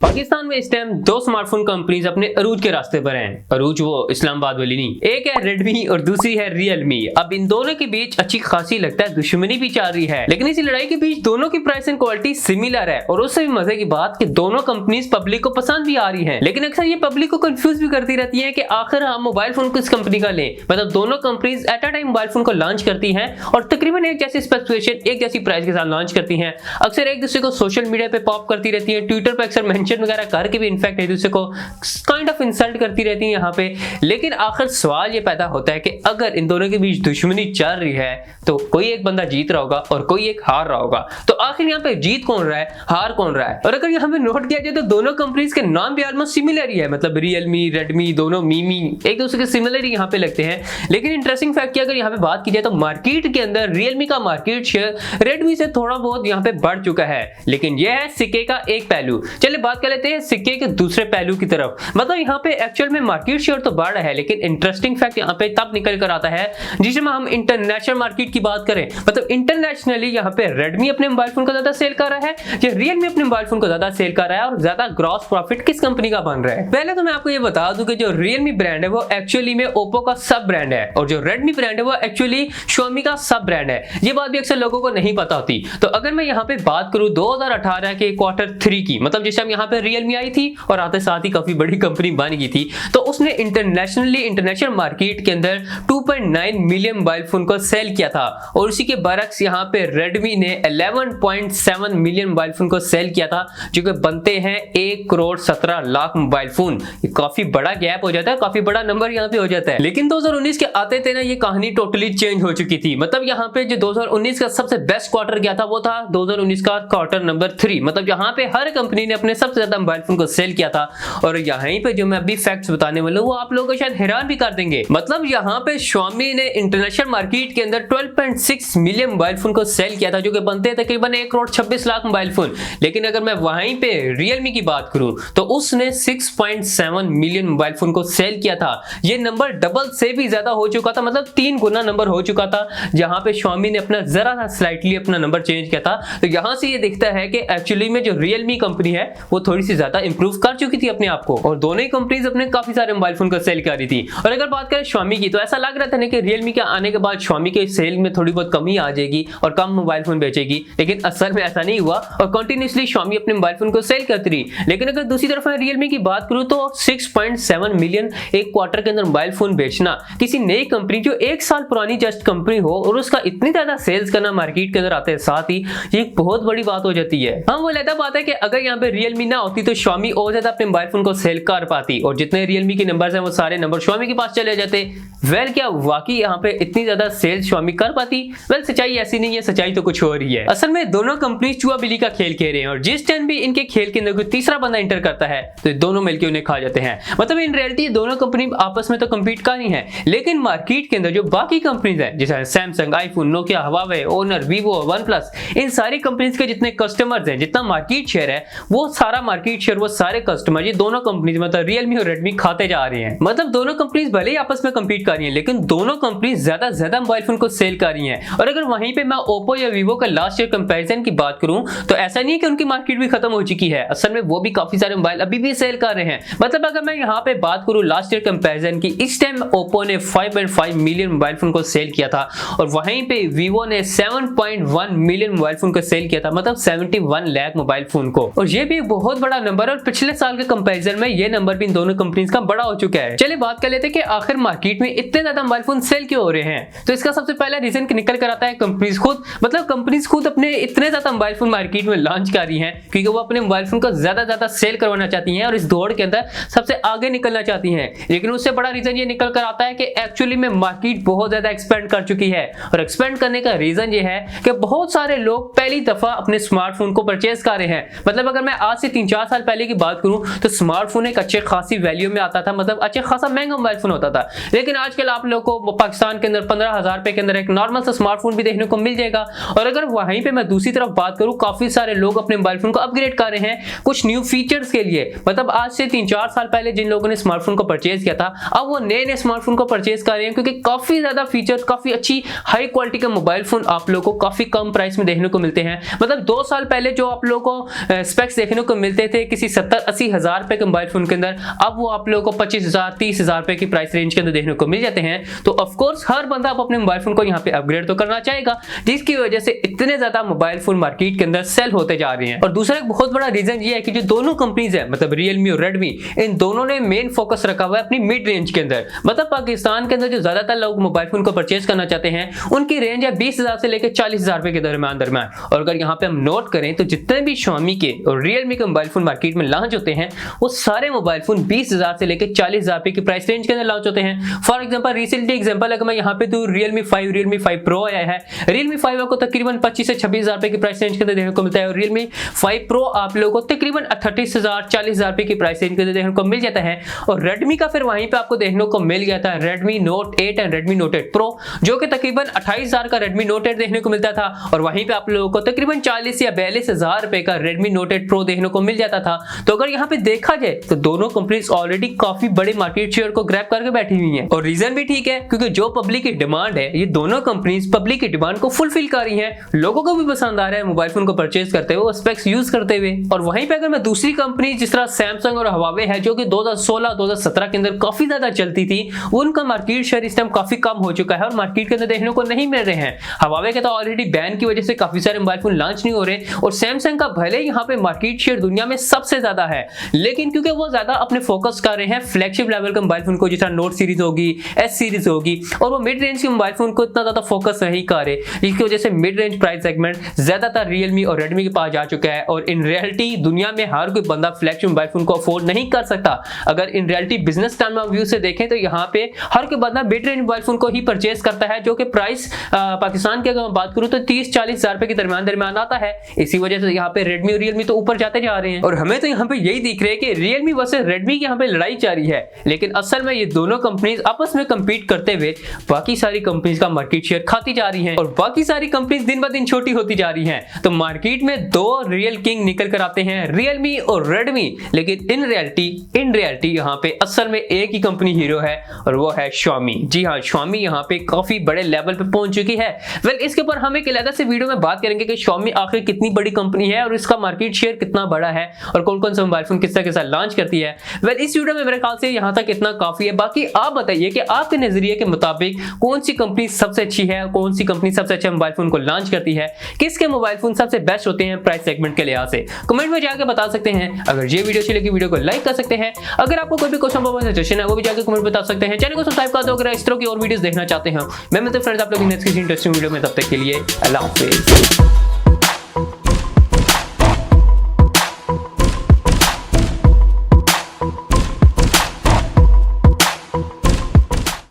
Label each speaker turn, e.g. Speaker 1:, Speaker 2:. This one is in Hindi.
Speaker 1: पाकिस्तान में इस टाइम दो स्मार्टफोन कंपनीज अपने अरूज के रास्ते पर हैं। अरूज वो इस्लामाबाद वाली नहीं, एक है रेडमी और दूसरी है रियलमी। अब इन दोनों के बीच अच्छी खासी लगता है दुश्मनी भी चल रही है, लेकिन इस लड़ाई के बीच दोनों की प्राइस एंड क्वालिटी सिमिलर है। और उससे भी मजे की बात कि दोनों कंपनीज पब्लिक को पसंद भी आ रही है, लेकिन अक्सर ये पब्लिक को कंफ्यूज भी करती रहती है कि आखिर हम मोबाइल फोन किस कंपनी का लें। मतलब दोनों companies at a time mobile phone को लॉन्च करती हैं और तकरीबन एक जैसी स्पेसिफिकेशन एक जैसी प्राइस के साथ लॉन्च करती हैं। अक्सर एक दूसरे को सोशल मीडिया पे पॉप करती रहती है, ट्विटर पे अक्सर मेंशन वगैरह करके इनफैक्ट एक दूसरे को काइंड ऑफ इंसल्ट करती रहती है यहाँ पे। लेकिन आखिर सवाल ये पैदा होता है कि अगर इन दोनों के बीच दुश्मनी चल रही है तो कोई एक बंदा जीत रहा होगा और कोई एक हार रहा होगा। तो आखिर यहाँ पे जीत कौन रहा है, हार कौन रहा है? और अगर यहाँ पे नोट किया जाए तो दोनों कंपनीज के नाम भी ऑलमोस्ट सिमिलर ही है। मतलब रियलमी, रेडमी, दोनों मीमी एक दूसरे के सिमिलर ही यहाँ पे लगते हैं। लेकिन इंटरेस्टिंग फैक्ट की अगर यहाँ पे बात की जाए तो मार्केट के अंदर रियलमी का मार्केट शेयर रेडमी से थोड़ा बहुत यहाँ पे बढ़ चुका है। लेकिन यह है सिक्के का एक पहलू। चलिए बात कर लेते हैं सिक्के के दूसरे पहलू की तरफ। मतलब यहाँ पे एक्चुअल में मार्केट शेयर तो बढ़ रहा है, लेकिन इंटरेस्टिंग फैक्ट यहाँ पे तब निकल कर आता है जिसमें हम इंटरनेशनल मार्केट की बात करें। मतलब इंटरनेशनली यहाँ पे रेडमी अपने मोबाइल फोन को ज्यादा सेल कर रहा है या रियलमी अपने मोबाइल फोन को ज्यादा सेल कर रहा है, और ज्यादा ग्रॉस प्रॉफिट किस कंपनी का बन रहा है? पहले तो मैं आपको ये बता दूं कि जो रियलमी ब्रांड है वो एक्चुअली में ओप्पो का सब ब्रांड है, और जो रेडमी ब्रांड है वो एक्चुअली Xiaomi का सब ब्रांड है। ये बात भी अक्सर लोगों को नहीं पता होती। तो अगर मैं यहाँ पे बात करूं 2018 के Q3 की, मतलब जिस टाइम यहाँ पे रियलमी आई थी और आते साथ ही काफी बड़ी कंपनी बन गई थी, तो उसने इंटरनेशनल मार्केट के अंदर 2.9 मिलियन मोबाइल फोन को सेल किया था। और उसी के बरक्स यहाँ पे रेडमी ने 11.7 मिलियन मोबाइल फोन को सेल किया था, जो कि बनते हैं 1,17,00,000 मोबाइल फोन। ये काफी बड़ा गैप हो जाता है, काफी बड़ा नंबर यहाँ पे हो जाता है। लेकिन 2019 के आते थे ना, ये कहानी टोटली चेंज हो चुकी थी। मतलब यहाँ पे जो 2019 का सबसे बेस्ट क्वार्टर गया था वो था 2019 का क्वार्टर नंबर 3। मतलब यहाँ पे हर कंपनी ने अपने सबसे ज्यादा मोबाइल फोन को सेल किया था। और यहीं पे जो मैं अभी फैक्ट्स बताने वाला हूं वो आप लोगों को शायद हैरान भी कर देंगे। मतलब यहाँ पे Xiaomi ने इंटरनेशनल मार्केट के अंदर 12.6 मिलियन मोबाइल फोन को सेल किया था, जो कि बनते हैं तकरीबन 1,26,00,000 मोबाइल फोन। लेकिन अगर मैं वहीं पे रियलमी की बात करूं तो उसने 6.7 मिलियन मोबाइल फोन को सेल किया था। ये नंबर डबल से भी ज्यादा हो चुका था, मतलब 3 गुना नंबर हो चुका था, जहां पे Xiaomi ने अपना जरा सा स्लाइटली अपना नंबर चेंज किया था। तो यहां से ये दिखता है कि एक्चुअली में जो रियलमी कंपनी है वो थोड़ी सी ज्यादा इंप्रूव कर चुकी थी अपने आप को, और दोनों ही कंपनीज अपने काफी सारे मोबाइल फोन को सेल कर रही थी। और अगर बात करें Xiaomi की, तो ऐसा लग रहा था ना कि रियलमी के आने के बाद Xiaomi के सेल में थोड़ी बहुत कमी आ जाएगी और कम मोबाइल फोन बेचेगी, लेकिन असल में ऐसा नहीं हुआ और कंटिन्यूअसली Xiaomi अपने मोबाइल फोन को सेल करती रही। लेकिन अगर दूसरी तरफ मैं रियलमी की बात करूं तो 6.7 मिलियन एक क्वार्टर के अंदर मोबाइल फोन बेचना किसी नई कंपनी जो 1 साल पुरानी जस्ट कंपनी हो और उसका इतनी ज्यादा सेल्स करना मार्केट के अंदर आते हैं साथ ही, ये एक बहुत बड़ी बात हो जाती है। हाँ, वो अलग बात है कि अगर यहाँ पे रियलमी ना होती तो Xiaomi और ज्यादा अपने मोबाइल फोन को सेल कर पाती, और जितने रियलमी के नंबर्स हैं वो सारे नंबर Xiaomi के पास चले जाते। वेल, क्या वाकई यहाँ पे इतनी ज्यादा सेल्स Xiaomi कर पाती? वेल, सच्चाई ऐसी नहीं है, सच्चाई तो कुछ और ही है। असल में दोनों कंपनी चूहा बिल्ली का खेल खेल रहे हैं, और जिस टाइम भी इनके खेल के अंदर कोई तीसरा बंदा एंटर करता है तो दोनों मिलकर उन्हें खा जाते हैं। मतलब इन रियलिटी दोनों कंपनी आपस में तो कम्पीट कर रही है, लेकिन मार्केट के अंदर जो बाकी कंपनीज है जैसे Samsung, iPhone, Nokia, Huawei, Honor, Vivo, OnePlus, इन सारी कंपनीज के जितने कस्टमर्स हैं, जितना मार्केट शेयर है, वो सारा मार्केट शेयर, वो सारे कस्टमर ये दोनों कंपनीज मतलब रियलमी और रेडमी खाते जा रही हैं। मतलब दोनों कंपनीज भले ही आपस में कम्पीट कर रही हैं, लेकिन दोनों कंपनीज ज्यादा मोबाइल फोन को सेल कर रही हैं। और अगर वहीं पे मैं ओप्पो या वीवो का लास्ट ईयर कंपैरिजन की बात करूं तो ऐसा नहीं है कि उनकी मार्केट भी खत्म हो चुकी है। असल में वो भी काफी सारे मोबाइल अभी भी सेल कर रहे हैं। मतलब अगर मैं यहाँ पे बात करूं लास्ट ईयर कंपैरिजन की, इस टाइम ओप्पो ने 5.5 मिलियन मोबाइल फोन को सेल किया था, और वहीं पे वीवो ने 7.1 मिलियन मोबाइल फोन को सेल किया था, मतलब 71 लाख मोबाइल फोन को। और ये भी एक बहुत बड़ा नंबर है, और पिछले साल के कंपैरिजन में ये नंबर भी इन दोनों कंपनीज का बड़ा हो चुका है। चलिए बात कर लेते हैं कि आखिर मार्केट में इतने ज्यादा मोबाइल फोन सेल क्यों हो रहे हैं। तो इसका सबसे पहला रीजन निकल कर आता है कंपनीज खुद। मतलब कंपनीज खुद अपने इतने ज्यादा मोबाइल फोन मार्केट में लॉन्च कर रही हैं क्योंकि वो अपने मोबाइल फोन को ज्यादा सेल करवाना चाहती हैं और इस दौड़ के अंदर सबसे आगे निकलना चाहती हैं। लेकिन उससे बड़ा रीजन ये निकल कर आता है कि एक्चुअली में मार्केट बहुत ज्यादा एक्सपेंड कर चुकी है, और एक्सपेंड करने का रीजन ये है कि बहुत सारे लोग पहली दफा अपने स्मार्टफोन को परचेज कर रहे हैं। मतलब अगर मैं आज से 3-4 साल पहले की बात करूं तो स्मार्टफोन एक अच्छे खासी वैल्यू में आता था, मतलब अच्छे खासा महंगा मोबाइल फोन होता था। लेकिन आजकल आप लोगों को पाकिस्तान के अंदर 15,000 रुपए के अंदर एक नॉर्मल सा स्मार्टफोन भी देखने को मिल जाएगा। और अगर वहीं पे मैं दूसरी तरफ बात करूं, काफी सारे लोग अपने मोबाइल फोन को अपग्रेड कर रहे हैं कुछ न्यू फीचर्स के लिए। मतलब आज से 3-4 साल पहले जिन लोगों ने स्मार्टफोन को परचेज किया था, अब वो नए नए स्मार्टफोन को परचेज कर रहे हैं, क्योंकि काफी ज्यादा फीचर्स, काफी अच्छी हाई क्वालिटी के मोबाइल फोन आप लोगों को काफी कम प्राइस में देखने को मिलते हैं। मतलब 2 साल पहले जो आप लोगों को स्पेक्स देखने को मिलते थे किसी 70-80 हजार रुपए के मोबाइल फोन के अंदर, अब वो आप लोगों को 25,000-30,000 रुपए की प्राइस रेंज के अंदर देखने को मिल जाते हैं। तो ऑफकोर्स हर बंदा आप अपने मोबाइल फोन को यहाँ पे अपग्रेड तो करना चाहेगा, जिसकी वजह से इतने ज्यादा मोबाइल फोन मार्केट के अंदर सेल होते जा रहे हैं। और दूसरा एक बहुत बड़ा रीजन ये है कि जो दोनों कंपनीज है, मतलब रियलमी और रेडमी, इन दोनों ने मेन फोकस रखा हुआ है अपनी मिड रेंज के अंदर। मतलब पाकिस्तान के अंदर जो ज्यादातर लोग मोबाइल फोन को परचेज करना चाहते हैं, उनकी रेंज है 20,000 से लेकर 40,000 रुपए के दरमियान। और अगर यहाँ पे हम नोट करें तो जितने भी Xiaomi के और रियलमी के मोबाइल फोन मार्केट में लॉन्च होते हैं, वो सारे मोबाइल फोन 20,000 से लेकर 40,000 रुपए की प्राइस रेंज के अंदर लॉन्च होते हैं। फॉर एग्जांपल रिसेंटली एग्जांपल अगर मैं यहाँ पे दूं, रियलमी 5 प्रो आया है। रियलमी 5 आपको तकरीबन 25 से 26,000 रुपए की प्राइस रेंज के अंदर देखने को मिलता है, और रियलमी 5 प्रो आप लोगों को तकरीबन 38,000-40,000 रुपए की प्राइस रेंज के अंदर देखने को मिल जाता है। और रेडमी का फिर वहीं पे आपको देखने को मिल गया था Redmi note 8 and Redmi note 8 pro, जो कि तकरीबन 28,000 का रेडमी नोट 8 देखने को मिलता था, और वहीं पे आप लोगों को तकरीबन 40 या 42,000 रुपए का रेडमी नोट 8 प्रो देखने को मिल जाता था। तो अगर यहाँ पे देखा जाए तो दोनों कंपनीज ऑलरेडी काफी बड़े मार्केट शेयर को ग्रैब करके बैठी हुई हैं, और रीजन भी ठीक है, क्योंकि जो पब्लिक की डिमांड है, ये दोनों कंपनीज पब्लिक की डिमांड को फुलफिल कर रही हैं। लोगों को भी पसंद आ रहा है मोबाइल फोन को परचेज करते हुए, स्पेक्स यूज करते हुए। और वहीं पे अगर मैं दूसरी कंपनी जिस तरह सैमसंग और हवावे है, जो कि 2016-2017 के अंदर काफी ज्यादा चलती थी, उनका मार्केट शेयर इस टाइम काफी कम हो चुका है और मार्केट के अंदर देखने को नहीं मिल रहे हैं। हवावे के तो ऑलरेडी बैन की वजह से काफी सारे मोबाइल फोन लॉन्च नहीं हो रहे, और सैमसंग का भले यहाँ पे मार्केट शेयर दुनिया में सबसे ज्यादा है, लेकिन क्योंकि वो ज्यादा अपने फोकस कर रहे हैं फ्लैगशिप लेवल के मोबाइल फोन को, जिस तरह नोट सीरीज होगी, एस सीरीज होगी, और वो मिड रेंज के मोबाइल फोन को इतना ज्यादा फोकस नहीं कर रहे, जिसकी वजह से मिड रेंज प्राइस सेगमेंट ज्यादातर रियलमी और रेडमी के पास जा चुका है। और इन रियलिटी दुनिया में हर कोई बंदा फ्लैगशिप मोबाइल फोन को अफोर्ड नहीं कर सकता। अगर in reality business term of view से देखें तो यहाँ पे हर कोई बंदा मिड रेंज मोबाइल फोन को ही परचेज करता है, जो कि प्राइस पाकिस्तान की अगर मैं बात करूं तो 30-40 हजार रुपए के दरमियान आता है। इसी वजह से यहाँ पे रेडमी और रियलमी तो ऊपर जाते जा रहे हैं, और हमें तो यहाँ पे यही दिख रहा है कि रियलमी वर्सेस रेडमी की यहाँ पे लड़ाई जारी है। लेकिन असल में ये दोनों कंपनीज आपस में कंपीट करते हुए बाकी सारी कंपनीज का मार्केट शेयर खाती जा रही हैं, और बाकी सारी कंपनीज दिन ब दिन छोटी होती जा रही हैं। तो मार्केट में 2 रियल किंग निकल कर आते हैं, रियलमी और रेडमी। लेकिन इन रियलिटी यहाँ पे असल में एक ही कंपनी हीरो है, और वो है Xiaomi। जी हाँ, Xiaomi यहाँ पे काफी बड़े लेवल पे पहुंच चुकी है। वेल, इसके ऊपर हम एक अलग से वीडियो में बात करेंगे कि Xiaomi आखिर कितनी बड़ी कंपनी है और इसका मार्केट शेयर कितना बड़ा है, और कौन कौन सा मोबाइल फोन किस तरह के साथ लॉन्च करती है। वेल, इस वीडियो में मेरे ख्याल से यहाँ तक इतना काफी है। बाकी आप बताइए कि आपके नजरिए के मुताबिक कौन सी कंपनी सबसे अच्छी है, कौन सी कंपनी सबसे अच्छा मोबाइल फोन को लॉन्च करती है, किसके मोबाइल फोन सबसे बेस्ट होते हैं प्राइस सेगमेंट के लिहाज से। कमेंट में जाकर बता सकते हैं। अगर ये वीडियो अच्छी लगी, वीडियो को लाइक कर सकते हैं। अगर आपको कोई भी क्वेश्चन सजेशन है, वो भी जाकर कमेंट बता सकते हैं। चैनल को सब्सक्राइब कर दो अगर इस तरह की और वीडियोस देखना चाहते हैं। मैं मिलता हूं फ्रेंड्स आप लोग नेक्स्ट किसी इंटरेस्टिंग वीडियो में, तब तक के लिए अल्लाह हाफिज़।